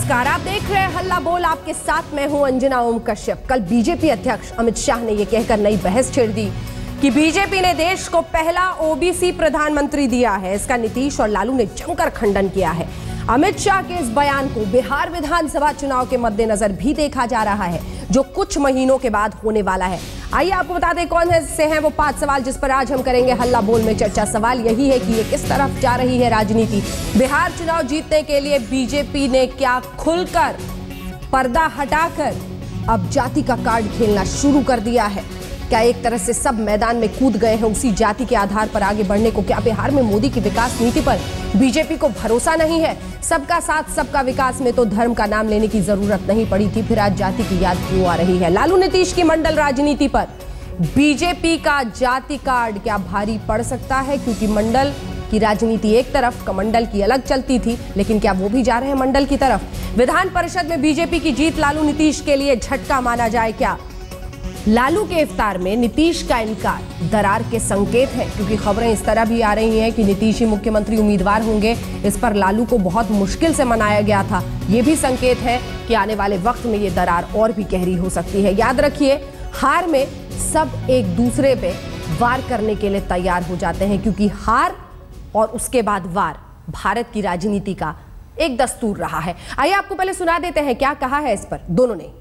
नमस्कार, आप देख रहे हैं हल्ला बोल। आपके साथ मैं हूं अंजना ओम कश्यप। कल बीजेपी अध्यक्ष अमित शाह ने यह कहकर नई बहस छेड़ दी कि बीजेपी ने देश को पहला ओबीसी प्रधानमंत्री दिया है। इसका नीतीश और लालू ने जमकर खंडन किया है। अमित शाह के इस बयान को बिहार विधानसभा चुनाव के मद्देनजर भी देखा जा रहा है, जो कुछ महीनों के बाद होने वाला है। आइए आपको बता दें कौन से हैं वो 5 सवाल जिस पर आज हम करेंगे हल्ला बोल में चर्चा। सवाल यही है कि ये किस तरफ जा रही है राजनीति। बिहार चुनाव जीतने के लिए बीजेपी ने क्या खुलकर पर्दा हटाकर अब जाति का कार्ड खेलना शुरू कर दिया है? क्या एक तरह से सब मैदान में कूद गए हैं उसी जाति के आधार पर आगे बढ़ने को? क्या बिहार में मोदी की विकास नीति पर बीजेपी को भरोसा नहीं है? सबका साथ सबका विकास में तो धर्म का नाम लेने की जरूरत नहीं पड़ी थी, फिर आज जाति की याद क्यों आ रही है? लालू नीतीश की मंडल राजनीति पर बीजेपी का जाति कार्ड क्या भारी पड़ सकता है? क्योंकि मंडल की राजनीति एक तरफ, कमंडल की अलग चलती थी, लेकिन क्या वो भी जा रहे हैं मंडल की तरफ? विधान परिषद में बीजेपी की जीत लालू नीतीश के लिए झटका माना जाए क्या? लालू के इफ्तार में नीतीश का इनकार दरार के संकेत है, क्योंकि खबरें इस तरह भी आ रही हैं कि नीतीश ही मुख्यमंत्री उम्मीदवार होंगे। इस पर लालू को बहुत मुश्किल से मनाया गया था। ये भी संकेत है कि आने वाले वक्त में ये दरार और भी गहरी हो सकती है। याद रखिए, हार में सब एक दूसरे पे वार करने के लिए तैयार हो जाते हैं, क्योंकि हार और उसके बाद वार भारत की राजनीति का एक दस्तूर रहा है। आइए आपको पहले सुना देते हैं क्या कहा है इस पर दोनों ने।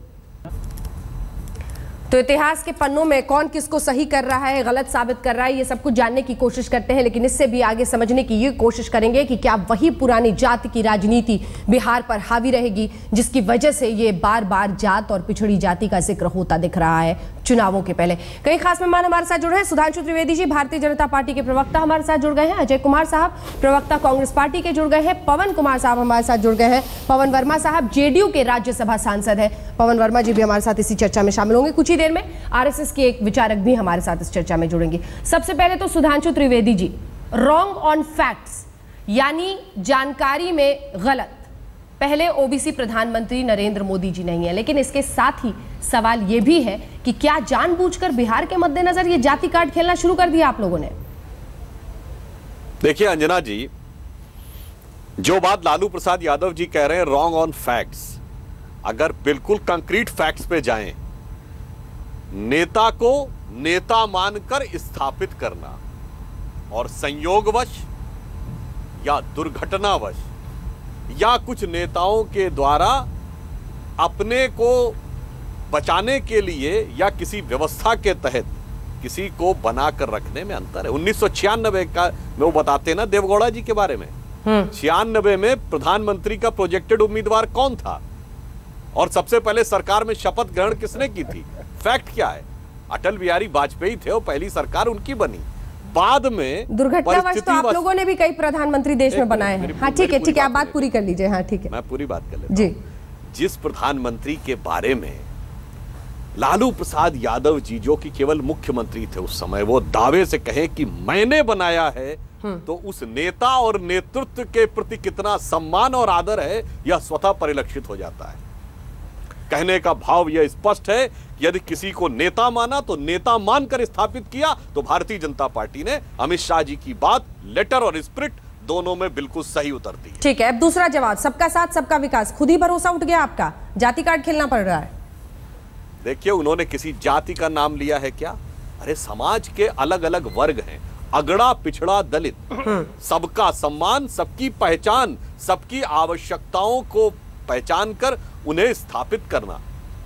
तो इतिहास के पन्नों में कौन किसको सही कर रहा है, गलत साबित कर रहा है, ये सब कुछ जानने की कोशिश करते हैं, लेकिन इससे भी आगे समझने की ये कोशिश करेंगे कि क्या वही पुरानी जाति की राजनीति बिहार पर हावी रहेगी, जिसकी वजह से ये बार बार जात और पिछड़ी जाति का जिक्र होता दिख रहा है चुनावों के पहले। कई खास मेहमान हमारे साथ जुड़े हैं। सुधांशु त्रिवेदी जी भारतीय जनता पार्टी के प्रवक्ता हमारे साथ जुड़ गए हैं। अजय कुमार साहब प्रवक्ता कांग्रेस पार्टी के जुड़ गए हैं। पवन कुमार साहब हमारे साथ जुड़ गए हैं। पवन वर्मा साहब जेडीयू के राज्यसभा सांसद है। पवन वर्मा जी भी हमारे साथ इसी चर्चा में शामिल होंगे। कुछ ही देर में आरएसएस के एक विचारक भी हमारे साथ इस चर्चा में जुड़ेंगे। सबसे पहले तो Sudhanshu Trivedi ji, wrong on facts यानी जानकारी में गलत। पहले ओबीसी प्रधानमंत्री नरेंद्र मोदी जी नहीं है, लेकिन इसके साथ ही सवाल यह भी है कि क्या जानबूझकर बिहार के मद्देनजर ये जाति कार्ड खेलना शुरू कर दिया आप लोगों ने? देखिए अंजना जी, जो बात लालू प्रसाद यादव जी कह रहे हैं रॉन्ग ऑन फैक्ट्स, अगर बिल्कुल कंक्रीट फैक्ट्स पे जाएं, नेता को नेता मानकर स्थापित करना और संयोगवश या दुर्घटनावश या कुछ नेताओं के द्वारा अपने को बचाने के लिए या किसी व्यवस्था के तहत किसी को बनाकर रखने में अंतर है। 1996 का वो बताते हैं ना देवगौड़ा जी के बारे में। 96 में प्रधानमंत्री का प्रोजेक्टेड उम्मीदवार कौन था और सबसे पहले सरकार में शपथ ग्रहण किसने की थी? फैक्ट क्या है? अटल बिहारी वाजपेयी थे और पहली सरकार उनकी बनी। बाद में दुर्घटनावश तो आप लोगों ने भी कई प्रधानमंत्री देश में बनाए हैं। हाँ ठीक है, आप बात पूरी कर लीजिए। हाँ ठीक है, मैं पूरी बात कर लेता जी। जिस प्रधानमंत्री के बारे में लालू प्रसाद यादव जी, जो कि केवल मुख्यमंत्री थे उस समय, वो दावे से कहें कि मैंने बनाया है, तो उस नेता और नेतृत्व के प्रति कितना सम्मान और आदर है यह स्वतः परिलक्षित हो जाता है। कहने का भाव यह स्पष्ट है कि यदि किसी को नेता माना तो नेता मानकर स्थापित किया। तो भारतीय जनता पार्टी ने अमित शाह जी की बात लेटर और स्पिरिट दोनों में बिल्कुल सही उतरती है। ठीक है, अब दूसरा जवाब, सबका साथ सबका विकास। खुद ही भरोसा उठ गया आपका, जाति कार्ड खेलना पड़ रहा है। देखिए, उन्होंने किसी जाति का नाम लिया है क्या? अरे समाज के अलग अलग वर्ग हैं, अगड़ा पिछड़ा दलित, सबका सम्मान, सबकी पहचान, सबकी आवश्यकताओं को पहचान कर उन्हें स्थापित करना,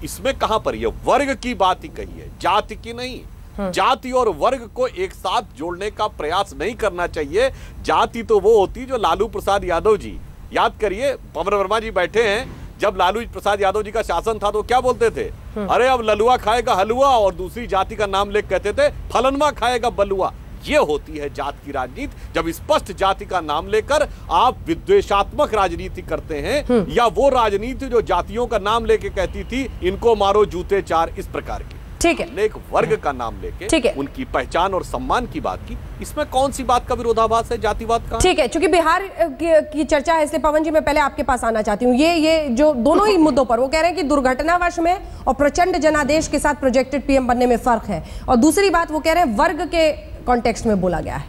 इसमें कहां पर यह वर्ग की बात ही कही है, जाति की नहीं। जाति और वर्ग को एक साथ जोड़ने का प्रयास नहीं करना चाहिए। जाति तो वो होती जो लालू प्रसाद यादव जी, याद करिए, पवन वर्मा जी बैठे हैं, जब लालू प्रसाद यादव जी का शासन था तो क्या बोलते थे? अरे अब ललुआ खाएगा हलुआ, और दूसरी जाति का नाम लेकर कहते थे फलनवा खाएगा बलुआ। ये होती है जात की राजनीति, जब स्पष्ट जाति का नाम लेकर आप विद्वेषात्मक राजनीति करते हैं, या वो राजनीति जो जातियों का नाम लेके कहती थी इनको मारो जूते चार, इस प्रकार की। ठीक है, एक वर्ग का नाम लेके उनकी पहचान और सम्मान की बात की, इसमें कौन सी बात का विरोधाभास है जातिवाद का? ठीक है, चूंकि बिहार की चर्चा है इसलिए पवन जी मैं पहले आपके पास आना चाहती हूँ। ये जो दोनों ही मुद्दों पर वो कह रहे हैं कि दुर्घटनावश में और प्रचंड जनादेश के साथ प्रोजेक्टेड पीएम बनने में फर्क है, और दूसरी बात वो कह रहे हैं वर्ग के कॉन्टेक्स्ट में बोला गया है।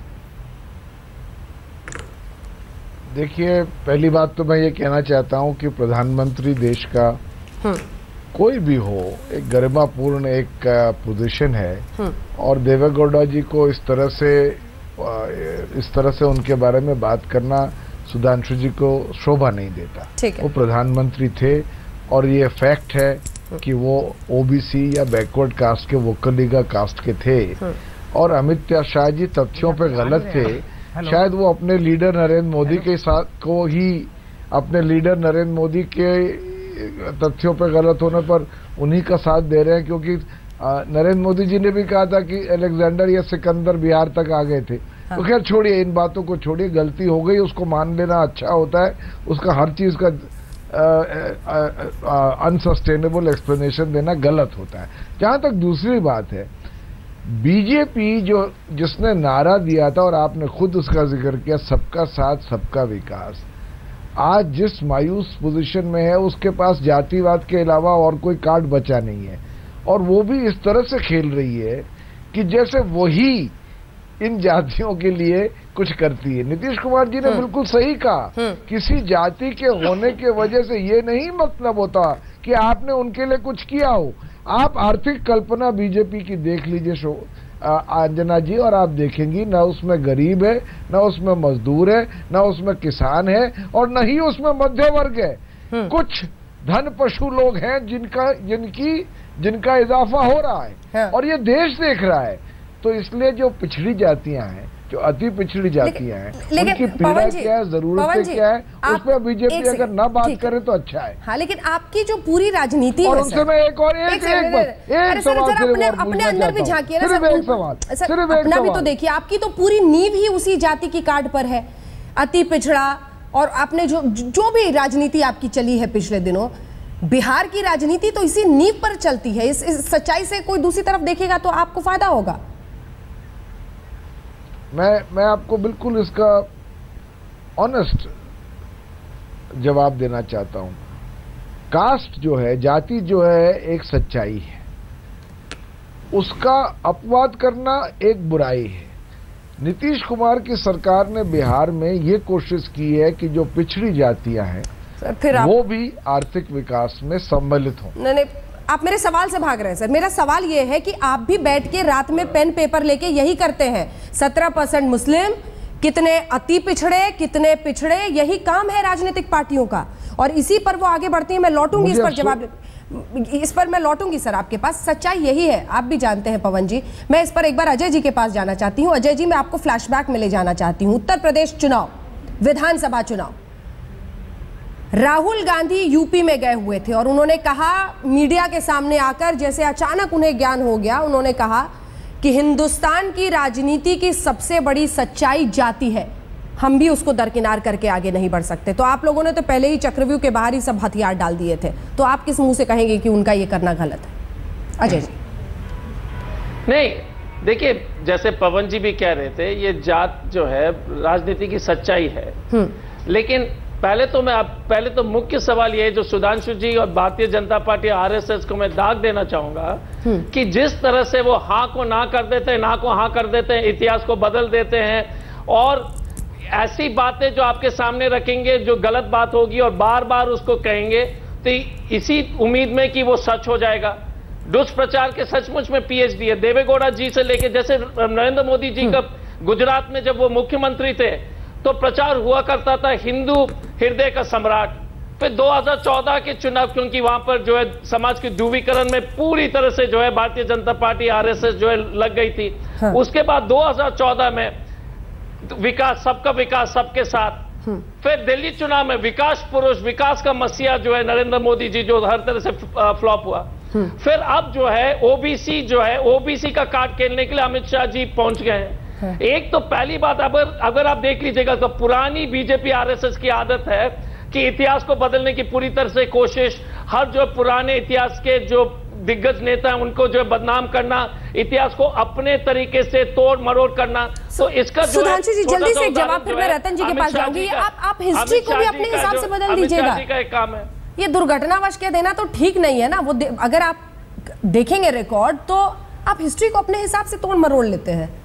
देखिए, पहली बात तो मैं ये कहना चाहता हूं कि प्रधानमंत्री देश का कोई भी हो, एक गरिमापूर्ण एक पोजीशन है और देवेगौड़ा जी को इस तरह से उनके बारे में बात करना सुधांशु जी को शोभा नहीं देता। वो प्रधानमंत्री थे और ये फैक्ट है कि वो ओबीसी या बैकवर्ड कास्ट के वोकल लीगा कास्ट के थे और अमित शाह जी तथ्यों पे गलत थे। शायद वो अपने लीडर नरेंद्र मोदी के साथ को ही अपने लीडर नरेंद्र मोदी के तथ्यों पे गलत होने पर उन्हीं का साथ दे रहे हैं, क्योंकि नरेंद्र मोदी जी ने भी कहा था कि अलेक्जेंडर या सिकंदर बिहार तक आ गए थे। तो खैर छोड़िए, इन बातों को छोड़िए, गलती हो गई उसको मान लेना अच्छा होता है, उसका हर चीज का अनसस्टेनेबल एक्सप्लेनेशन देना गलत होता है। जहां तक दूसरी बात है, बीजेपी जिसने नारा दिया था और आपने खुद उसका जिक्र किया, सबका साथ सबका विकास, आज जिस मायूस पोजीशन में है उसके पास जातिवाद के अलावा और कोई कार्ड बचा नहीं है और वो भी इस तरह से खेल रही है कि जैसे वही इन जातियों के लिए कुछ करती है। नीतीश कुमार जी ने बिल्कुल सही कहा, किसी जाति के होने के वजह से ये नहीं मतलब होता कि आपने उनके लिए कुछ किया हो। आप आर्थिक कल्पना बीजेपी की देख लीजिए अंजना जी, और आप देखेंगी ना उसमें गरीब है, ना उसमें मजदूर है, ना उसमें किसान है और न ही उसमें मध्य वर्ग है। कुछ धन पशु लोग हैं जिनका इजाफा हो रहा है और ये देश देख रहा है। तो इसलिए जो पिछड़ी जातियां हैं, जो अति पिछड़ी जातियां हैं, उनकी पीड़ा क्या है, जरूरतें क्या है, उस पर बीजेपी अगर ना बात करे तो अच्छा है। हाँ, लेकिन आपकी जो पूरी राजनीति और उनसे मैं एक सवाल अपने अंदर भी झांकिए ना सर, अपना भी तो देखिए। आपकी तो पूरी नींव ही उसी जाति की कार्ड पर है, अति पिछड़ा। और आपने जो भी राजनीति आपकी चली है पिछले दिनों, बिहार की राजनीति तो इसी नींव पर चलती है। इस सच्चाई से कोई दूसरी तरफ देखेगा तो आपको फायदा होगा। मैं आपको बिल्कुल इसका ऑनेस्ट जवाब देना चाहता हूं। कास्ट जो है, जाति जो है, एक सच्चाई है, उसका अपवाद करना एक बुराई है। नीतीश कुमार की सरकार ने बिहार में ये कोशिश की है कि जो पिछड़ी जातियां हैं वो भी आर्थिक विकास में सम्मिलित हों। नहीं, आप मेरे सवाल से भाग रहे हैं सर। मेरा सवाल ये है कि आप भी बैठ के रात में पेन पेपर लेके यही करते हैं। 17% मुस्लिम, कितने अति पिछड़े, कितने पिछड़े, यही काम है राजनीतिक पार्टियों का और इसी पर वो आगे बढ़ती है। मैं लौटूंगी इस पर मैं लौटूंगी सर आपके पास। सच्चाई यही है, आप भी जानते हैं पवन जी। मैं इस पर एक बार अजय जी के पास जाना चाहती हूँ। अजय जी, मैं आपको फ्लैशबैक में ले जाना चाहती हूँ। उत्तर प्रदेश चुनाव, विधानसभा चुनाव, राहुल गांधी यूपी में गए हुए थे और उन्होंने कहा मीडिया के सामने आकर, जैसे अचानक उन्हें ज्ञान हो गया, उन्होंने कहा कि हिंदुस्तान की राजनीति की सबसे बड़ी सच्चाई जाति है, हम भी उसको दरकिनार करके आगे नहीं बढ़ सकते। तो आप लोगों ने तो पहले ही चक्रव्यूह के बाहर ही सब हथियार डाल दिए थे, तो आप किस मुंह से कहेंगे कि उनका ये करना गलत है? अजय जी। नहीं, देखिए, जैसे पवन जी भी कह रहे थे, ये जात जो है राजनीति की सच्चाई है, लेकिन पहले तो मुख्य सवाल ये है जो सुधांशु जी और भारतीय जनता पार्टी आरएसएस को मैं दाग देना चाहूंगा कि जिस तरह से वो हाँ को ना कर देते हैं, ना को हाँ कर देते हैं, इतिहास को बदल देते हैं और ऐसी बातें जो आपके सामने रखेंगे जो गलत बात होगी और बार बार उसको कहेंगे, तो इसी उम्मीद में कि वो सच हो जाएगा। दुष्प्रचार के सचमुच में पीएचडी है। देवेगौड़ा जी से लेके, जैसे नरेंद्र मोदी जी का गुजरात में जब वो मुख्यमंत्री थे तो प्रचार हुआ करता था हिंदू हृदय का सम्राट। फिर 2014 के चुनाव, क्योंकि वहां पर जो है समाज के ध्रुवीकरण में पूरी तरह से जो है भारतीय जनता पार्टी आरएसएस जो है लग गई थी। हाँ। उसके बाद 2014 में विकास, सबका विकास सबके साथ। फिर दिल्ली चुनाव में विकास पुरुष, विकास का मसीहा जो है नरेंद्र मोदी जी, जो हर तरह से फ्लॉप हुआ। फिर अब जो है ओबीसी जो है, ओबीसी का कार्ड खेलने के लिए अमित शाह जी पहुंच गए हैं। एक तो पहली बात, अगर आप देख लीजिएगा तो पुरानी बीजेपी आरएसएस की आदत है कि इतिहास को बदलने की पूरी तरह से कोशिश, हर जो पुराने इतिहास के जो दिग्गज नेता हैं उनको जो बदनाम करना, इतिहास को अपने तरीके से तोड़ मरोड़ करना। तो इसका सुधांशु जी जल्दी से एक जवाब, फिर मैं रतन जी के पास जाऊंगी। आप हिस्ट्री को भी अपने हिसाब से बदल दीजिएगा। एक काम है, ये दुर्घटनावश कह देना तो ठीक नहीं है ना। वो अगर आप देखेंगे रिकॉर्ड तो आप हिस्ट्री को अपने हिसाब से तोड़ मरोड़ लेते हैं।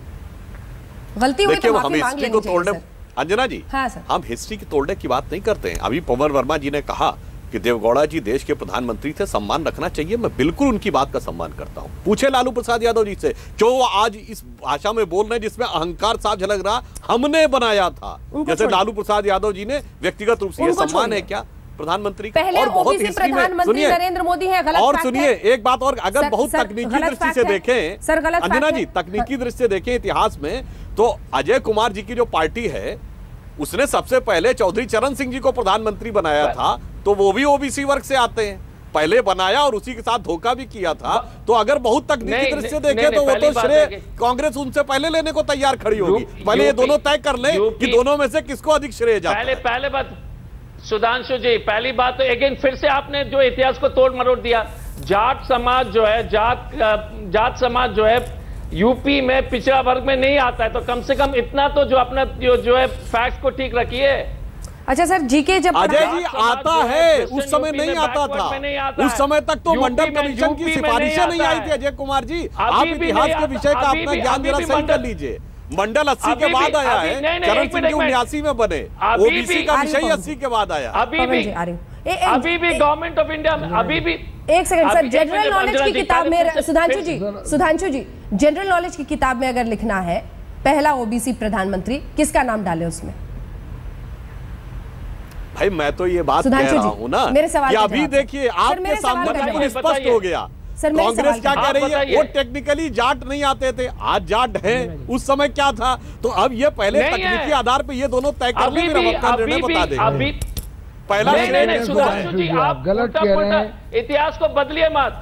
गलती हुई तो माफी मांग लेनी चाहिए। अंजना जी, हाँ सर। हम हिस्ट्री की तोड़ने की बात नहीं करते हैं। अभी पवन वर्मा जी ने कहा कि देवगौड़ा जी देश के प्रधानमंत्री थे, सम्मान रखना चाहिए। मैं बिल्कुल उनकी बात का सम्मान करता हूं। पूछे लालू प्रसाद यादव जी से, क्यों वो आज इस भाषा में बोल रहे हैं जिसमें अहंकार साफ झलक रहा, हमने बनाया था। जैसे लालू प्रसाद यादव जी ने व्यक्तिगत रूप से, ये सम्मान है क्या प्रधानमंत्री का? पहले ओबीसी प्रधानमंत्री नरेंद्र मोदी है, गलत और सुनिए एक बात और, अगर बहुत तकनीकी दृष्टि से देखें सर, गलत अंजना जी, तकनीकी दृष्टि से देखें इतिहास में, तो अजय कुमार जी की जो पार्टी है उसने सबसे पहले चौधरी चरण सिंह जी को प्रधानमंत्री बनाया था, तो वो भी ओबीसी वर्ग से आते हैं। पहले बनाया और उसी के साथ धोखा भी किया था। तो अगर बहुत तकनीकी दृष्टि से देखें तो वो तो श्रेय कांग्रेस उनसे पहले लेने को तैयार खड़ी होगी। पहले ये दोनों तय कर ले कि दोनों में से किसको अधिक श्रेय जाता है। पहले बात सुधांशु जी, पहली बात तो अगेन फिर से आपने जो इतिहास को तोड़ मरोड़ दिया। जाट समाज जो है, जाट समाज जो है यूपी में पिछड़ा वर्ग में नहीं आता है, तो कम से कम इतना तो जो अपना जो है फैक्ट को ठीक रखिए। अच्छा सर, जीके जब अजय जी आता है, उस समय नहीं आता था। उस समय तक तो मंडल कमीशन की सिफारिशें नहीं आई थी। अजय कुमार जी, आप इतिहास के विषय का अपना ज्ञान जरा सही कर लीजिए। मंडल 80 के बाद आया है, चरण सिंह 79 में बने, ओबीसी का विषय 80 के बाद आया। अभी भी गवर्नमेंट ऑफ इंडिया में अभी भी एक सेकंड सर, जनरल नॉलेज की किताब में सुधांशु जी जनरल नॉलेज की किताब में अगर लिखना है पहला ओबीसी प्रधानमंत्री, किसका नाम डाले उसमें? भाई मैं तो ये बात कह रहा हूँ ना, मेरे सवाल कि अभी देखिए आपके सामने बिल्कुल स्पष्ट हो गया। कांग्रेस क्या कह रही है, वो टेक्निकली जाट नहीं आते थे, आज जाट हैं। उस समय क्या था? तो अब ये पहले तकनीकी आधार पे ये दोनों तय कर ले, फिर हम अपना निर्णय बता देंगे। पहला आप गलत कह रहे हैं, इतिहास को बदलिए मत।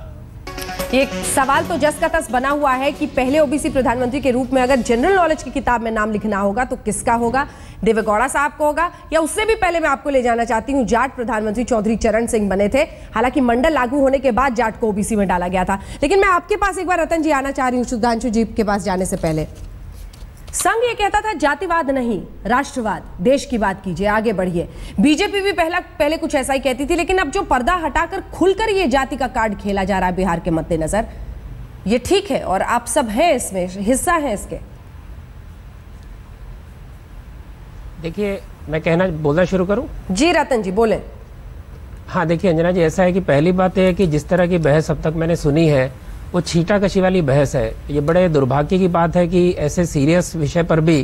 एक सवाल तो जस का तस बना हुआ है कि पहले ओबीसी प्रधानमंत्री के रूप में अगर जनरल नॉलेज की किताब में नाम लिखना होगा तो किसका होगा? देवेगौड़ा साहब को होगा, या उससे भी पहले मैं आपको ले जाना चाहती हूं, जाट प्रधानमंत्री चौधरी चरण सिंह बने थे। हालांकि मंडल लागू होने के बाद जाट को ओबीसी में डाला गया था। लेकिन मैं आपके पास एक बार रतन जी आना चाह रही हूं, सुधांशु जी के पास जाने से पहले। संघ ये कहता था जातिवाद नहीं, राष्ट्रवाद, देश की बात कीजिए, आगे बढ़िए। बीजेपी भी पहले कुछ ऐसा ही कहती थी, लेकिन अब जो पर्दा हटाकर खुलकर ये जाति का कार्ड खेला जा रहा है बिहार के मद्देनजर, ये ठीक है और आप सब हैं इसमें, हिस्सा है इसके। देखिए, मैं बोलना शुरू करूं? जी रतन जी बोले। हाँ देखिए अंजना जी, ऐसा है कि पहली बात यह है कि जिस तरह की बहस अब तक मैंने सुनी है वो छींटाकशी वाली बहस है। ये बड़े दुर्भाग्य की बात है कि ऐसे सीरियस विषय पर भी,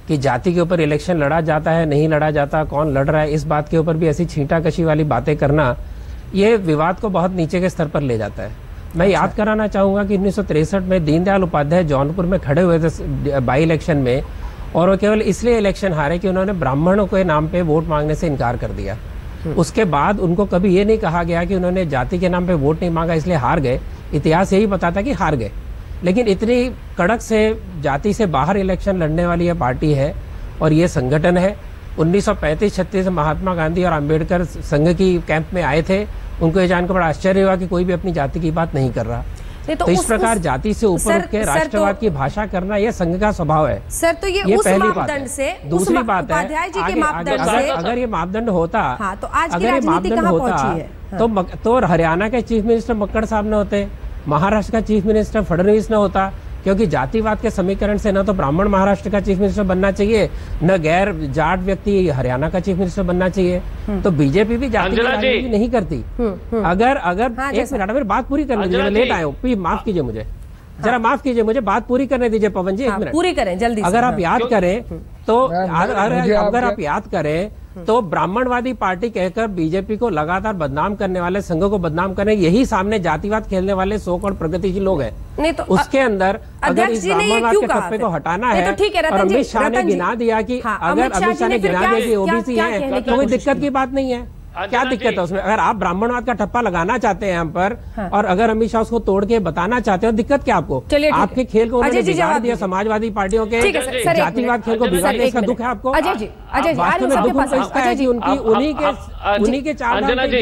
कि जाति के ऊपर इलेक्शन लड़ा जाता है नहीं लड़ा जाता, कौन लड़ रहा है, इस बात के ऊपर भी ऐसी छींटाकशी वाली बातें करना, ये विवाद को बहुत नीचे के स्तर पर ले जाता है। मैं याद कराना चाहूँगा कि 1963 में दीनदयाल उपाध्याय जौनपुर में खड़े हुए थे बाई इलेक्शन में, और वो केवल इसलिए इलेक्शन हारे कि उन्होंने ब्राह्मणों के नाम पे वोट मांगने से इनकार कर दिया। उसके बाद उनको कभी ये नहीं कहा गया कि उन्होंने जाति के नाम पे वोट नहीं मांगा इसलिए हार गए। इतिहास यही बताता कि हार गए। लेकिन इतनी कड़क से जाति से बाहर इलेक्शन लड़ने वाली यह पार्टी है और ये संगठन है। 1935-36 में महात्मा गांधी और अंबेडकर संघ की कैंप में आए थे। उनको ये जानकर बड़ा आश्चर्य हुआ कि कोई भी अपनी जाति की बात नहीं कर रहा। तो इस प्रकार जाति से ऊपर उठ के राष्ट्रवाद की भाषा करना यह संघ का स्वभाव है। सर तो ये उस पहली मापदंड से, दूसरी बात है अगर ये मापदंड होता, अगर ये मापदंड होता तो हरियाणा के चीफ मिनिस्टर मक्कड़ साहब न होते, महाराष्ट्र का चीफ मिनिस्टर फडणवीस न होता, क्योंकि जातिवाद के समीकरण से न तो ब्राह्मण महाराष्ट्र का चीफ मिनिस्टर बनना चाहिए, न गैर जाट व्यक्ति हरियाणा का चीफ मिनिस्टर बनना चाहिए। तो बीजेपी भी जाति की राजनीति नहीं करती। अगर एक मिनट मेरी बात पूरी करने दीजिए, लेट आया हूँ, प्लीज माफ कीजिए मुझे, जरा माफ कीजिए मुझे, बात पूरी करने दीजिए पवन जी, एक मिनट पूरी करें जल्दी। अगर आप याद करें तो अगर आप याद करें तो ब्राह्मणवादी पार्टी कहकर बीजेपी को लगातार बदनाम करने वाले, संघ को बदनाम करने, यही सामने जातिवाद खेलने वाले सो कॉल्ड प्रगतिशील लोग हैं। नहीं तो उसके अंदर अगर इस ब्राह्मणवाद के टप्पे को हटाना है, और अमित शाह ने गिना दिया कि अगर अमित शाह ने गिना दिया कि ओबीसी है तो कोई दिक्कत की बात नहीं है। क्या दिक्कत है उसमें? अगर आप ब्राह्मणवाद का ठप्पा लगाना चाहते हैं हम पर, और अगर अमित शाह उसको तोड़ के बताना चाहते हो, दिक्कत क्या आपको? आपके खेल को उन्होंने बिगाड़ दिया, समाजवादी पार्टियों के जातिवाद खेल को बिगाड़ दिया, इसका दुख है आपको? वास्तव में दुख उनको इसका है कि उन्हीं के चार अंजना जी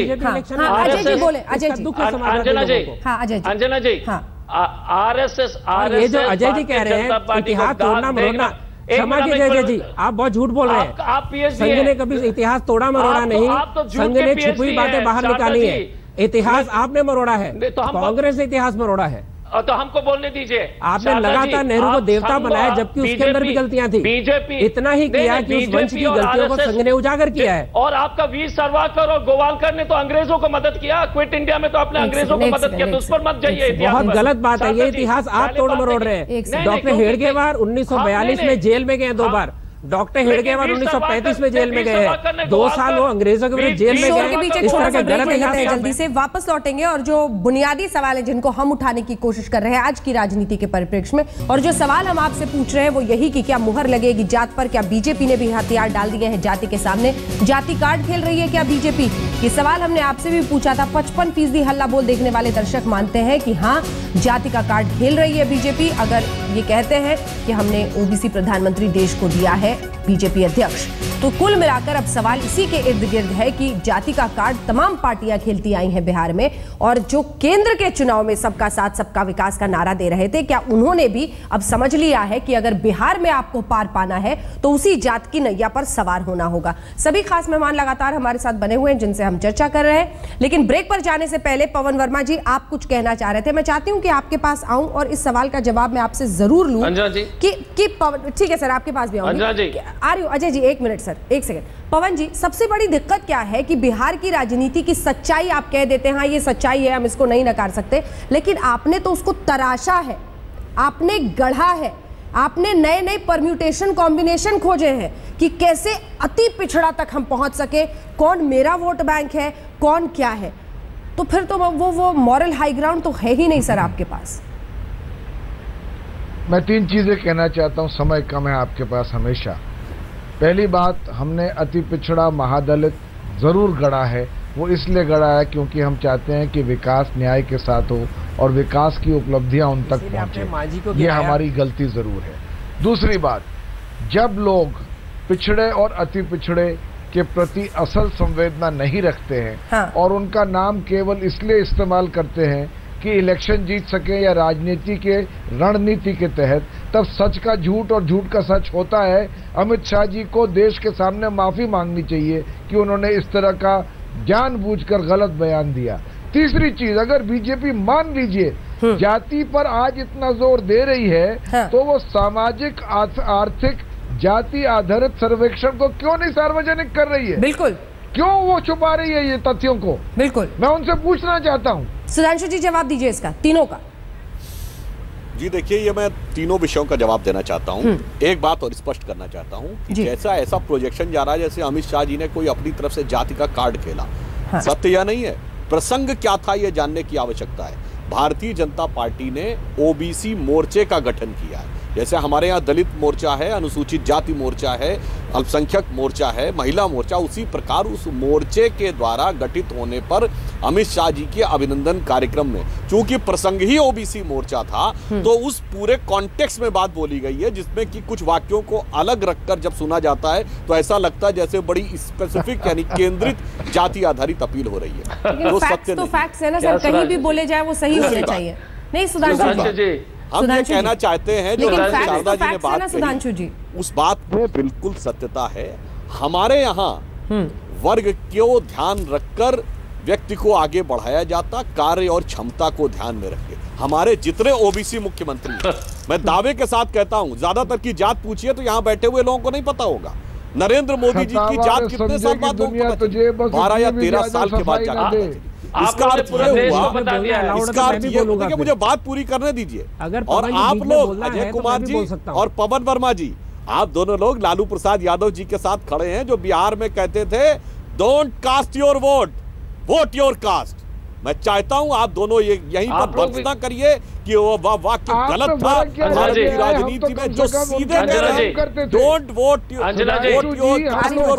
आरएसएस ये जो अजय जी कह रहे हैं इतिहास तोड़ना मरोड़ना, क्षमा कीजिए अजय जी, आप बहुत झूठ बोल रहे हैं। संघ ने कभी इतिहास तोड़ा मरोड़ा नहीं, संघ ने छुपी बातें बाहर निकाली है। इतिहास आपने मरोड़ा है, कांग्रेस ने इतिहास मरोड़ा है। तो हमको बोलने दीजिए। आपने लगातार नेहरू को देवता बनाया, जबकि उसके अंदर भी गलतियां थी। बीजेपी इतना ही किया कि उस वंश की गलतियों को संघ ने उजागर किया है। और आपका वीर सावरकर और गोवालकर ने तो अंग्रेजों को मदद किया, क्विट इंडिया में तो आपने अंग्रेजों को मदद किया, तो उस पर मत जाइए। बहुत गलत बात है, ये इतिहास आप तोड़ मरोड़ रहे हैं। डॉक्टर हेडगेवार 1942 में जेल में गए 2 बार। डॉक्टर हेडगेवार 1935 में जेल में गए हैं, 2 साल वो अंग्रेजों के विरुद्ध जेल में गए। इस तरह के गलत इतिहास जल्दी से वापस लौटेंगे और जो बुनियादी सवाल है जिनको हम उठाने की कोशिश कर रहे हैं आज की राजनीति के परिप्रेक्ष्य में, और जो सवाल हम आपसे पूछ रहे हैं वो यही कि क्या मुहर लगेगी जात पर? क्या बीजेपी ने भी हथियार डाल दिए हैं जाति के सामने? जाति कार्ड खेल रही है क्या बीजेपी? ये सवाल हमने आपसे भी पूछा था। 55% हल्ला बोल देखने वाले दर्शक मानते हैं कि हाँ, जाति का कार्ड खेल रही है बीजेपी। अगर ये कहते हैं कि हमने ओबीसी प्रधानमंत्री देश को दिया है बीजेपी अध्यक्ष, तो कुल मिलाकर अब सवाल इसी के इर्द गिर्द है कि जाति का कार्ड तमाम पार्टियां खेलती आई हैं बिहार में, और जो केंद्र के चुनाव में सबका साथ सबका विकास का नारा दे रहे थे, क्या उन्होंने भी अब समझ लिया है कि अगर बिहार में आपको पार पाना है तो उसी जात की नैया पर सवार होना होगा? सभी खास मेहमान लगातार हमारे साथ बने हुए हैं जिनसे हम चर्चा कर रहे हैं, लेकिन ब्रेक पर जाने से पहले पवन वर्मा जी, आप कुछ कहना चाह रहे थे। मैं चाहती हूं कि आपके पास आऊं और इस सवाल का जवाब मैं आपसे जरूर लूं कि ठीक है सर, आपके पास भी आऊंगी। आ रही हूं Ajay ji, 1 minute sir, 1 second. पवन जी, सबसे बड़ी दिक्कत क्या है कि बिहार की राजनीति की सच्चाई आप कह देते हैं, हाँ ये सच्चाई है, हम इसको नहीं नकार सकते, लेकिन आपने तो उसको तराशा है, आपने गढ़ा है, आपने नए नए परम्यूटेशन कॉम्बिनेशन खोजे हैं कि कैसे अति पिछड़ा तक हम पहुंच सके, कौन मेरा वोट बैंक है, कौन क्या है। तो फिर तो वो मॉरल हाई ग्राउंड तो है ही नहीं सर आपके पास। मैं 3 चीजें कहना चाहता हूं, समय कम है आपके पास हमेशा। पहली बात, हमने अति पिछड़ा महादलित जरूर गढ़ा है, वो इसलिए गढ़ा है क्योंकि हम चाहते हैं कि विकास न्याय के साथ हो और विकास की उपलब्धियां उन तक पहुंचे। ये हमारी गलती जरूर है। दूसरी बात, जब लोग पिछड़े और अति पिछड़े के प्रति असल संवेदना नहीं रखते हैं, हाँ। और उनका नाम केवल इसलिए इस्तेमाल करते हैं कि इलेक्शन जीत सके या राजनीति के रणनीति के तहत, तब सच का झूठ और झूठ का सच होता है। अमित शाह जी को देश के सामने माफी मांगनी चाहिए कि उन्होंने इस तरह का जानबूझकर गलत बयान दिया। तीसरी चीज, अगर बीजेपी मान लीजिए जाति पर आज इतना जोर दे रही है, हाँ। तो वो सामाजिक आर्थिक जाति आधारित सर्वेक्षण को क्यों नहीं सार्वजनिक कर रही है? बिल्कुल, क्यों वो छुपा रही है ये तथ्यों को? बिल्कुल, मैं उनसे पूछना चाहता हूं। सुधांशु जी जवाब दीजिए इसका, तीनों का। जी देखिए, ये मैं तीनों विषयों का जवाब देना चाहता हूं। एक बात और स्पष्ट करना चाहता हूं कि जैसा ऐसा प्रोजेक्शन जा रहा है जैसे अमित शाह जी ने कोई अपनी तरफ से जाति का कार्ड खेला, हाँ। सत्य या नहीं है? प्रसंग क्या था ये जानने की आवश्यकता है। भारतीय जनता पार्टी ने ओबीसी मोर्चे का गठन किया है। जैसे हमारे यहाँ दलित मोर्चा है, अनुसूचित जाति मोर्चा है, अल्पसंख्यक मोर्चा है, महिला मोर्चा, उसी प्रकार उस मोर्चे के द्वारा गठित होने पर अमित शाह जी के अभिनंदन कार्यक्रम में, चूंकि प्रसंग ही ओबीसी मोर्चा था, तो उस पूरे कॉन्टेक्स्ट में बात बोली गई है, जिसमें कि कुछ वाक्यों को अलग रखकर जब सुना जाता है तो ऐसा लगता है जैसे बड़ी स्पेसिफिक यानी केंद्रित जाति आधारित अपील हो रही है। तो सत्य तो फैक्ट्स है ना सर, कहीं भी बोले जाए वो सही होने चाहिए। नहीं सुधांशु जी, हम ये कहना चाहते हैं जो शारदा जी ने बात कही, उस बात में बिल्कुल सत्यता है। हमारे यहाँ वर्ग को ध्यान रखकर व्यक्ति को आगे बढ़ाया जाता, कार्य और क्षमता को ध्यान में रखे। हमारे जितने ओबीसी मुख्यमंत्री मैं दावे के साथ कहता हूँ, ज्यादातर की जात पूछिए तो यहाँ बैठे हुए लोगों को नहीं पता होगा। नरेंद्र मोदी जी की जात कितने साल बाद 12 या 13 साल के बाद जाकर इसका अर्थ ये हुआ, मुझे बात पूरी करने दीजिए। और आप लोग अजय कुमार जी और पवन वर्मा जी, आप दोनों लोग लालू प्रसाद यादव जी के साथ खड़े हैं, जो बिहार में कहते थे don't cast your vote, vote your caste. मैं चाहता हूं आप दोनों यहीं पर भर्त्सना करिए कि वो वाक्य गलत था। भारत की राजनीति में जो सीधे कह रहे हैं don't vote your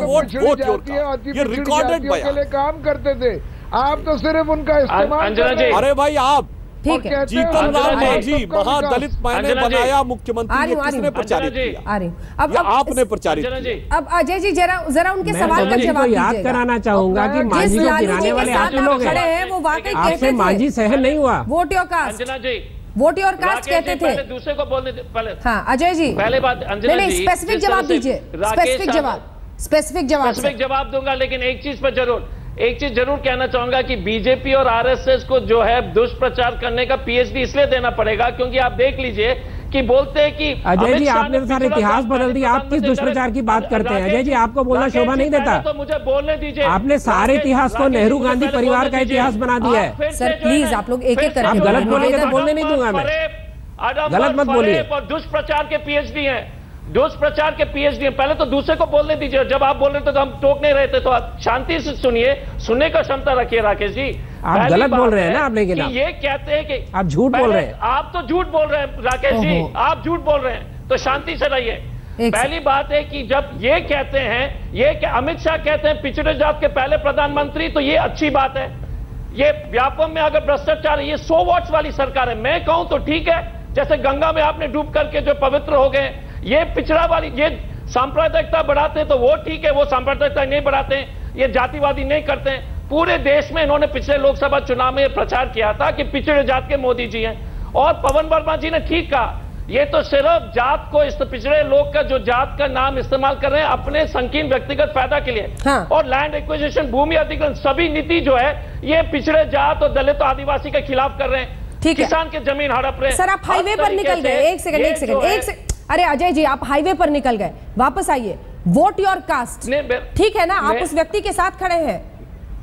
vote, vote your cast, ये रिकॉर्डेड बयान काम करते थे। आप तो सिर्फ उनका इस्तेमाल। अरे भाई, आप ठीक है, जीतन राम मांझी महादलित मैंने बनाया मुख्यमंत्री, किसने प्रचारित किया? अब आपने प्रचारित किया। अब अजय जी जरा उनके सवाल का जवाब याद कराना चाहूंगा कि मांझी को गिराने वाले आप लोग हैं, वो वाकई आपसे मांझी सहन नहीं हुआ। Vote your cast, vote your cast कहते थे। दूसरे को बोलने पहले, हाँ अजय जी पहले बात, नहीं स्पेसिफिक जवाब दीजिए, स्पेसिफिक जवाब दूंगा, लेकिन एक चीज पर जरूर, एक चीज जरूर कहना चाहूंगा कि बीजेपी और आरएसएस को जो है दुष्प्रचार करने का पीएचडी इसलिए देना पड़ेगा क्योंकि आप देख लीजिए कि बोलते हैं कि अजय जी आपने तो सारा इतिहास बदल दिया, आप किस दुष्प्रचार की बात करते हैं? अजय जी आपको बोलना शोभा नहीं देता? तो मुझे बोलने दीजिए। आपने सारे इतिहास को नेहरू गांधी परिवार का इतिहास बना दिया है। सर प्लीज आप लोग एक एक करके गलत बोलेंगे तो बोलने नहीं दूंगा मैं, गलत मत बोलिए। और दुष्प्रचार के पीएचडी हैं, दुष्प्रचार के पीएचडी हैं। पहले तो दूसरे को बोलने दीजिए, जब आप बोल रहे थे तो हम टोक नहीं रहे थे, तो आप शांति से सुनिए, सुनने का क्षमता रखिए राकेश जी। आप गलत बोल रहे हैं ना आप, लेकिन ये कहते हैं कि आप झूठ बोल रहे हैं। आप तो झूठ बोल रहे हैं राकेश जी, आप झूठ बोल रहे हैं, तो शांति से रहिए। पहली बात है कि जब ये कहते हैं, ये अमित शाह कहते हैं पिछड़े जात के पहले प्रधानमंत्री, तो ये अच्छी बात है। ये व्यापम में अगर भ्रष्टाचार है, ये 100 वॉट्स वाली सरकार है। मैं कहूं तो ठीक है, जैसे गंगा में आपने डूब करके जो पवित्र हो गए, ये पिछड़ा वाली, ये सांप्रदायिकता बढ़ाते हैं तो वो ठीक है, वो सांप्रदायिकता नहीं बढ़ाते हैं, ये जातिवादी नहीं करते हैं। पूरे देश में इन्होंने पिछले लोकसभा चुनाव में प्रचार किया था कि पिछड़े जात के मोदी जी हैं। और पवन वर्मा जी ने ठीक कहा, ये तो सिर्फ जात को, इस पिछड़े लोग का जो जात का नाम इस्तेमाल कर रहे हैं अपने संकीर्ण व्यक्तिगत फायदा के लिए। हाँ। और लैंड एक्विजिशन, भूमि अधिग्रहण, सभी नीति जो है ये पिछड़े जात और दलित आदिवासी के खिलाफ कर रहे हैं। ठीक है, किसान के जमीन हड़प रहे हैं। सर आप हाईवे पर निकल गए, एक सेकंड। अरे अजय जी आप हाईवे पर निकल गए, वापस आइए। वोट योर कास्ट, ठीक है ना, आप उस व्यक्ति के साथ खड़े हैं,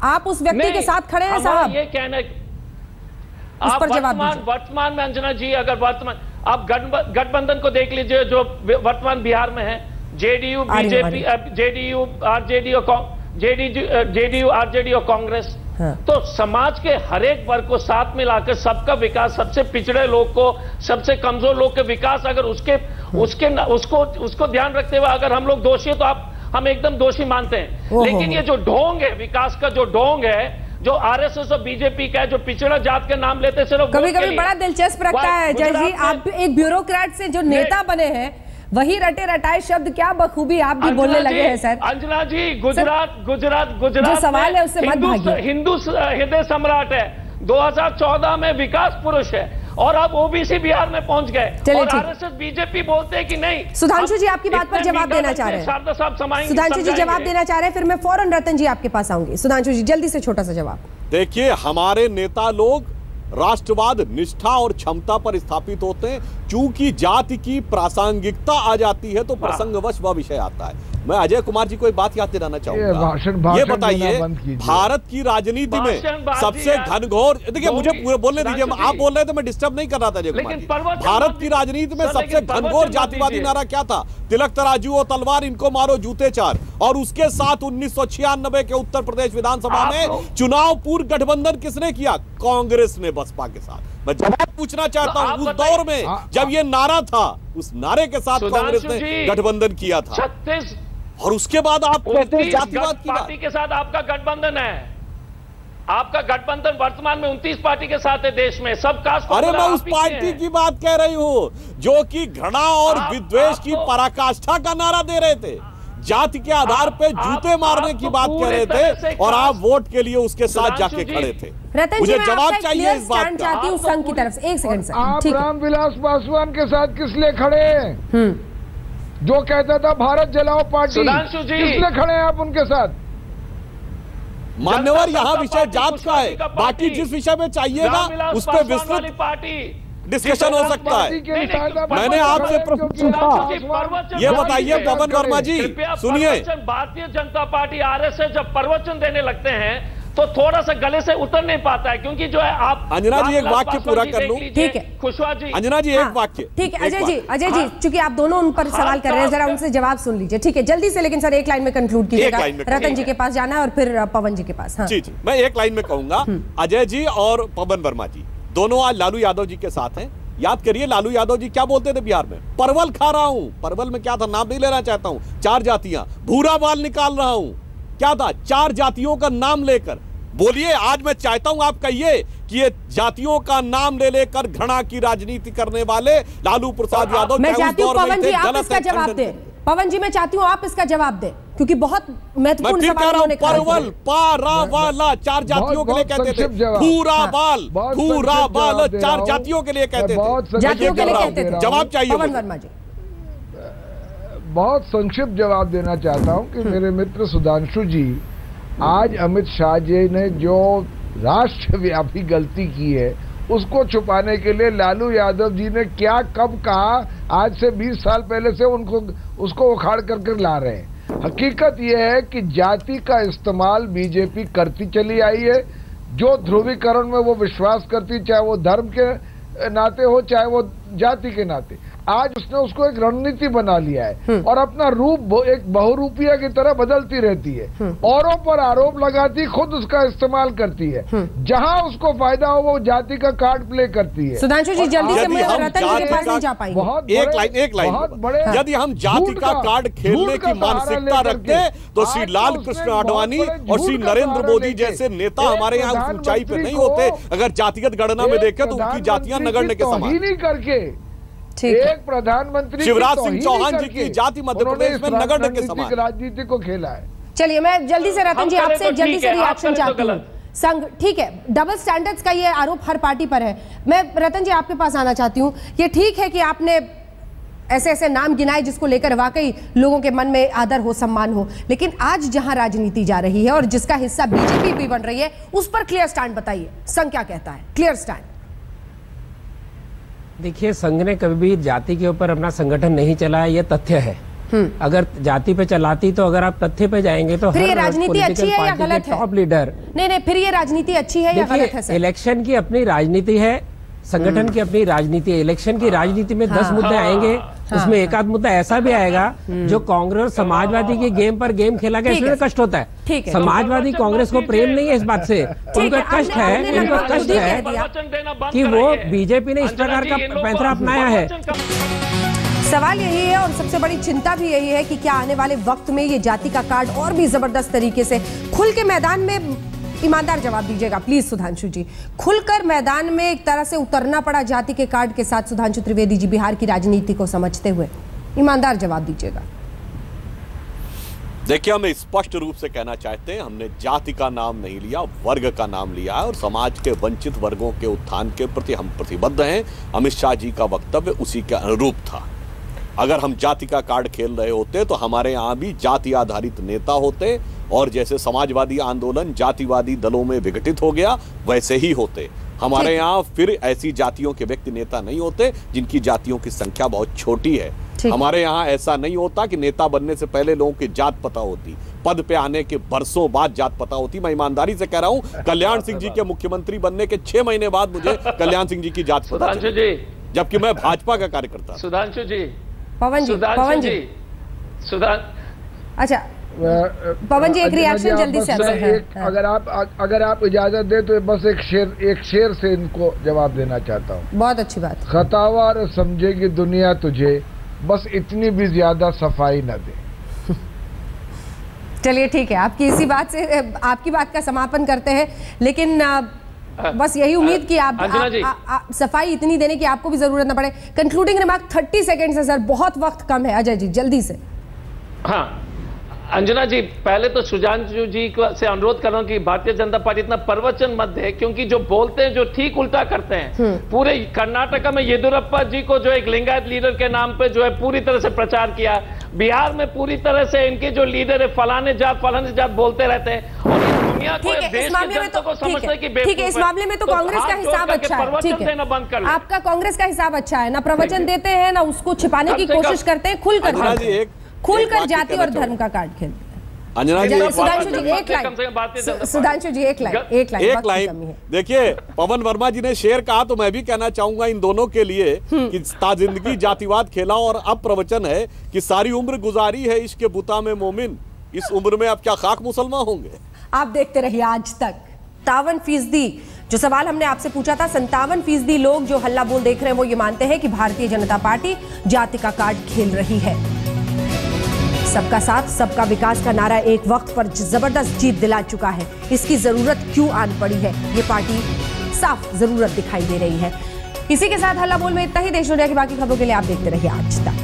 आप उस व्यक्ति के साथ खड़े हैं साहब, ये कहना उस पर जवाब दीजिए। वर्तमान में अंजना जी, अगर वर्तमान आप गठबंधन को देख लीजिए जो वर्तमान बिहार में है, जेडीयू, बीजेपी, जेडीयू, आरजेडी और कांग्रेस, तो समाज के हर एक वर्ग को साथ में लाकर सबका विकास, सबसे पिछड़े लोग को, सबसे कमजोर लोग के विकास, अगर उसको ध्यान रखते हुए अगर हम लोग दोषी है तो हम एकदम दोषी मानते हैं। लेकिन ये जो ढोंग है, विकास का जो ढोंग है, जो आरएसएस और बीजेपी का है, जो पिछड़ा जात का नाम लेते सिर्फ कभी कभी बड़ा दिलचस्प रखता है अजय जी, आप एक ब्यूरोक्रेट से जो नेता बने हैं, वही रटे रटाए शब्द क्या बखूबी आप भी बोलने लगे हैं सर। अंजना जी, गुजरात जो सवाल है उससे मत भागिए। हिंदू हृदय सम्राट है, 2014 में विकास पुरुष है, और अब ओबीसी बिहार में पहुंच गए। और आरएसएस बीजेपी बोलते हैं कि नहीं। सुधांशु जी आपकी बात पर जवाब देना चाह रहे हैं, सुधांशु जी जवाब देना चाह रहे हैं, फिर मैं फौरन रतन जी आपके पास आऊंगी। सुधांशु जी जल्दी से छोटा सा जवाब। देखिए, हमारे नेता लोग राष्ट्रवाद, निष्ठा और क्षमता पर स्थापित होते हैं। चूंकि जाति की प्रासंगिकता आ जाती है तो प्रसंगवश वह विषय आता है। मैं अजय कुमार जी को एक बात याद दिलाना चाहूंगा, ये बताइए भारत की राजनीति में सबसे घनघोर, देखिए मुझे पूरे बोलने दीजिए, आप बोल रहे थे, मैं डिस्टर्ब नहीं कर रहा था अजय कुमार जी। भारत की राजनीति में सबसे घनघोर जातिवादी नारा क्या था? तिलक तराजू और तलवार, इनको मारो जूते चार। और उसके साथ 1996 के उत्तर प्रदेश विधानसभा में चुनाव पूर्व गठबंधन किसने किया? कांग्रेस ने बसपा के साथ। मैं जवाब पूछना चाहता हूं, उस दौर में जब ये नारा था, उस नारे के साथ कांग्रेस ने गठबंधन किया था, 36 और उसके बाद आप कहते हैं जातिवाद की पार्टी के साथ आपका गठबंधन है। आपका गठबंधन वर्तमान में 29 पार्टी के साथ है देश में, सब कास्ट। अरे मैं उस पार्टी की बात कह रही हूं जो कि घृणा और विद्वेष की पराकाष्ठा का नारा दे रहे थे, जाति के आधार पे जूते मारने की बात कह रहे थे, और आप वोट के लिए उसके साथ जाके खड़े थे। मुझे जवाब चाहिए इस बात का। चाहती हूं संघ की तरफ से। एक सेकंड सर, आप रामविलास पासवान के साथ किस लिए खड़े हैं? जो कहता था भारत जलाओ पार्टी, किस लिए खड़े हैं आप उनके साथ? मान्यवर, यहाँ विषय जात का है, बाकी जिस विषय में चाहिएगा उस पर विस्तृत पार्टी डिस्कशन हो सकता है। मैंने आपसे प्रश्न पूछा, ये बताइए पवन वर्मा जी, सुनिए, भारतीय जनता पार्टी आरएसएस जब प्रवचन देने लगते हैं तो थोड़ा सा गले से उतर नहीं पाता है, क्योंकि जो है आप। अंजना जी एक वाक्य पूरा कर लूं, ठीक है खुशवा जी। अंजना जी एक वाक्य, ठीक है अजय जी, चूंकि आप दोनों उन पर सवाल कर रहे हैं, जरा उनसे जवाब सुन लीजिए, ठीक है, जल्दी से, लेकिन सर एक लाइन में कंक्लूड कीजिएगा। रतन जी के पास जाना है और फिर पवन जी के पास। जी, मैं एक लाइन में कहूंगा, अजय जी और पवन वर्मा जी दोनों आज लालू यादव जी के साथ हैं। याद करिए लालू यादव जी क्या बोलते थे बिहार में? परवल खा रहा हूं। परवल में क्या था, नाम नहीं लेना चाहता हूं, 4 जातियां। भूरा बाल निकाल रहा हूं, क्या था? 4 जातियों का नाम लेकर। बोलिए, आज मैं चाहता हूं आप कहिए कि ये जातियों का नाम ले लेकर घृणा की राजनीति करने वाले लालू प्रसाद यादव, मैं चाहती हूं पवन जी आप इसका जवाब दें। पवन जी मैं चाहती हूं आप इसका जवाब दें, क्योंकि बहुत महत्वपूर्ण सवाल उन्होंने कहा। परवल, पारा वाला 4 जातियों के लिए कहते थे। भूरा बाल, 4 जातियों के लिए कहते थे, जातियों के लिए कहते थे। जवाब चाहिए पवन वर्मा जी। बहुत संक्षिप्त जवाब देना चाहता हूं कि मेरे मित्र सुधांशु जी आज अमित शाह जी ने जो राष्ट्रव्यापी गलती की है उसको छुपाने के लिए लालू यादव जी ने क्या कब कहा, आज से 20 साल पहले से उसको उखाड़ कर ला रहे हैं। हकीकत यह है कि जाति का इस्तेमाल बीजेपी करती चली आई है। जो ध्रुवीकरण में वो विश्वास करती, चाहे वो धर्म के नाते हो चाहे वो जाति के नाते, आज उसने उसको एक रणनीति बना लिया है और अपना रूप एक बहुरूपिया की तरह बदलती रहती है। औरों पर आरोप लगाती, खुद उसका इस्तेमाल करती है। जहां उसको फायदा हो वो जाति का कार्ड प्ले करती है। सुधांशु जी जल्दी से, मैं रतन जी के पास नहीं जा पाएंगे। एक लाइन यदि हम जाति का कार्ड खेलने की मानसिकता रखते तो श्री लाल कृष्ण आडवाणी और श्री नरेंद्र मोदी जैसे नेता हमारे यहाँ उस ऊंचाई पे नहीं होते। अगर जातिगत गणना में देखें तो उनकी जातियां नगण्य के समान करके एक प्रधानमंत्री शिवराज सिंह चौहान जी की जाति मध्य प्रदेश में नगण्य के समान राजनीति को खेला है। चलिए मैं जल्दी से रतन जी आपसे जल्दी से रिएक्शन चाहती हूँ। संघ, ठीक है, डबल स्टैंडर्ड्स का ये आरोप हर पार्टी पर है। मैं रतन जी आपके पास आना चाहती हूँ। ये ठीक है कि आपने ऐसे ऐसे नाम गिनाए जिसको लेकर वाकई लोगों के मन में आदर हो, सम्मान हो, लेकिन आज जहां राजनीति जा रही है और जिसका हिस्सा बीजेपी भी बन रही है, उस पर क्लियर स्टैंड बताइए। संघ क्या कहता है? Clear stand. देखिए, संघ ने कभी भी जाति के ऊपर अपना संगठन नहीं चलाया, ये तथ्य है। अगर जाति पे चलाती तो अगर आप तथ्य पे जाएंगे तो फिर ये राजनीति अच्छी है या गलत है? टॉप लीडर नहीं, फिर ये राजनीति अच्छी है या गलत है? इलेक्शन की अपनी राजनीति है, संगठन की अपनी राजनीति है। इलेक्शन की राजनीति में 10 मुद्दे आएंगे, उसमें एक आध मुद्दा ऐसा भी आएगा जो कांग्रेस समाजवादी के गेम पर गेम खेला गया, इसमें कष्ट होता है। समाजवादी कांग्रेस को प्रेम नहीं है इस बात से, उनको कष्ट है कि वो बीजेपी ने इस प्रकार का पैंतरा अपनाया है। सवाल यही है और सबसे बड़ी चिंता भी यही है कि क्या आने वाले वक्त में ये जाति का कार्ड और भी जबरदस्त तरीके से खुल के मैदान में, ईमानदार जवाब दीजिएगा प्लीज सुधांशु जी, खुलकर मैदान में एक तरह से उतरना पड़ा जाति के कार्ड के साथ सुधांशु त्रिवेदी जी, बिहार की राजनीति को समझते हुए? ईमानदार जवाब दीजिएगा। देखिए, हमें स्पष्ट रूप से कहना चाहते हैं, हमने जाति का नाम नहीं लिया, वर्ग का नाम लिया है और समाज के वंचित वर्गों के उत्थान के प्रति हम प्रतिबद्ध हैं। अमित शाह जी का वक्तव्य उसी के अनुरूप था। अगर हम जाति का कार्ड खेल रहे होते तो हमारे यहाँ भी जाति आधारित नेता होते और जैसे समाजवादी आंदोलन जातिवादी दलों में विघटित हो गया वैसे ही होते। हमारे यहाँ फिर ऐसी जातियों के व्यक्ति नेता नहीं होते जिनकी जातियों की संख्या बहुत छोटी है। हमारे यहाँ ऐसा नहीं होता कि नेता बनने से पहले लोगों की जात पता होती, पद पे आने के बरसों बाद जात पता होती। मैं ईमानदारी से कह रहा हूँ, कल्याण सिंह जी के मुख्यमंत्री बनने के 6 महीने बाद मुझे कल्याण सिंह जी की जात पता चली, जबकि मैं भाजपा का कार्यकर्ता। सुधांशु जी, पवन जी, अच्छा पवन जी एक रिएक्शन जल्दी से। अगर आप इजाजत दे तो बस एक शेर से इनको जवाब देना चाहता हूँ। बहुत अच्छी बात। खतावार समझेगी दुनिया तुझे, बस इतनी भी ज्यादा सफाई न दे। चलिए ठीक है, आपकी इसी बात से आपकी बात का समापन करते हैं, लेकिन बस यही उम्मीद कि आप सफाई इतनी देने की आपको भी जरूरत न पड़े। कंक्लूडिंग रिमार्क 30 सेकंड है सर, बहुत वक्त कम है। अजय जी जल्दी से। हाँ अंजना जी, पहले तो सुधांशु जी से अनुरोध कर रहा हूं कि भारतीय जनता पार्टी इतना प्रवचन मत दे, क्योंकि जो बोलते हैं जो ठीक उल्टा करते हैं। पूरे कर्नाटका में येदियुरप्पा जी को जो एक लिंगायत लीडर के नाम पे जो है पूरी तरह से प्रचार किया, बिहार में पूरी तरह से इनके जो लीडर है फलाने जात बोलते रहते हैं और दुनिया को देश की जनता को समझते हैं कि ठीक है, इस मामले में तो कांग्रेस का हिसाब अच्छा है। ठीक है, आपका कांग्रेस का हिसाब अच्छा है, ना प्रवचन देते हैं ना उसको छिपाने की कोशिश करते हैं, खुलकर जाति और धर्म का कार्ड खेलते हैं। अंजना जी, सुधांशु जी एक लाइन। देखिए, पवन वर्मा जी ने शेर कहा तो मैं भी कहना चाहूंगा इन दोनों के लिए कि ताजिंदगी जातिवाद खेला और अब प्रवचन है कि सारी उम्र गुजारी है इश्क बुता में मोमिन, इस उम्र में अब क्या खाक मुसलमान होंगे। आप देखते रहिए आज तक। 57% जो सवाल हमने आपसे पूछा था, 57% लोग जो हल्ला बोल देख रहे हैं वो ये मानते हैं कि भारतीय जनता पार्टी जाति का कार्ड खेल रही है। सबका साथ सबका विकास का नारा एक वक्त पर जबरदस्त जीत दिला चुका है, इसकी जरूरत क्यों आन पड़ी है, ये पार्टी साफ जरूरत दिखाई दे रही है। इसी के साथ हल्ला बोल में इतना ही। देश दुनिया की बाकी खबरों के लिए आप देखते रहिए आज तक।